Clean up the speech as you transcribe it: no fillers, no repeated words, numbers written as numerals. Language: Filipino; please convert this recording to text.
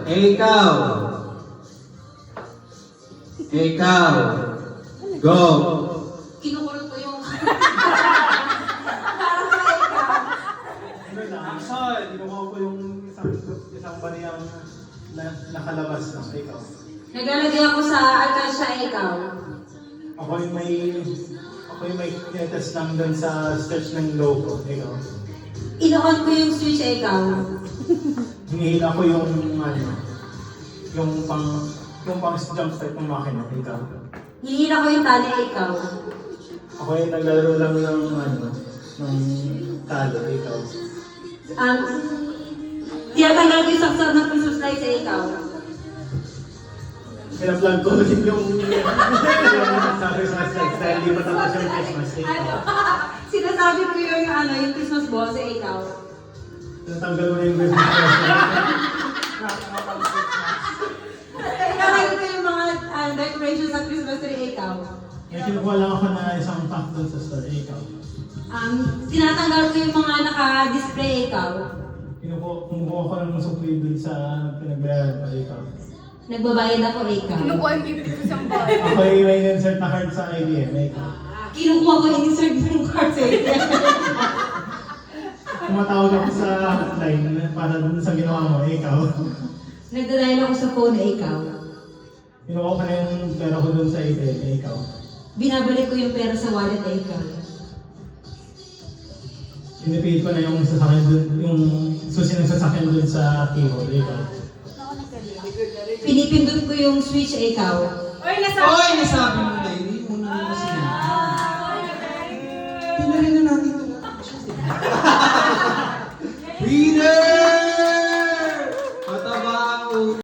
Ikaw. Ikaw. Go. Kinukulot ko yung... Parang sa ikaw. Action! Kinukuha ko yung isang baniyang nakalabas ng ikaw. Naglalagay ako sa Alkansya, ikaw. Ako yung may tinetest lang doon sa search ng logo. Ikaw. Ino-on ko yung switch, ikaw. Hinihila ko yung pang jump start ng makina. Ikaw. Hinihila ko yung tali, ikaw. Ako yung naglalaro lang ng ng talo. Ikaw. Tinatanggal ko yung saksak ng Christmas lights, ikaw. Pinaplan ko ulit yung sa Christmas lights dahil di pa tapos yung Christmas. Ikaw. Sinasabi ko yung Christmas balls, ikaw. Natanggal mo na yung Christmas lights. Naglalagay ko yung mga decorations sa Christmas tree, ikaw. May kinukuha lang ako na isang pack doon sa store. Ikaw. Tinatanggal ko yung mga naka-display, ikaw. Kumukuha ko lang ng sukli doon sa pinagbayaran pa. Ikaw. Nagbabayad ako, ikaw. Kinukuha yung gift ko sa bahay. Ako yung may insert na card sa IBM. Ikaw. Kinukuha ko yung insert yung card sa ikaw. Tumatawag ako sa hotline para dun sa ginawa mo. Ikaw. Nagdadayal ako sa phone, ikaw. Kinukuha ko na yung pera ko doon sa IBM. Ikaw. Binabalik ko yung pera sa wallet, ikaw. Pinipihit ko na yung sasakyan doon, yung susi ng sasakyan doon sa keyboard. Ikaw. Pinipindot ko yung switch, ikaw. Oy, Oy, nasabi mo na yun. Hindi mo na kasi na. Tinari na natin ito. Winner!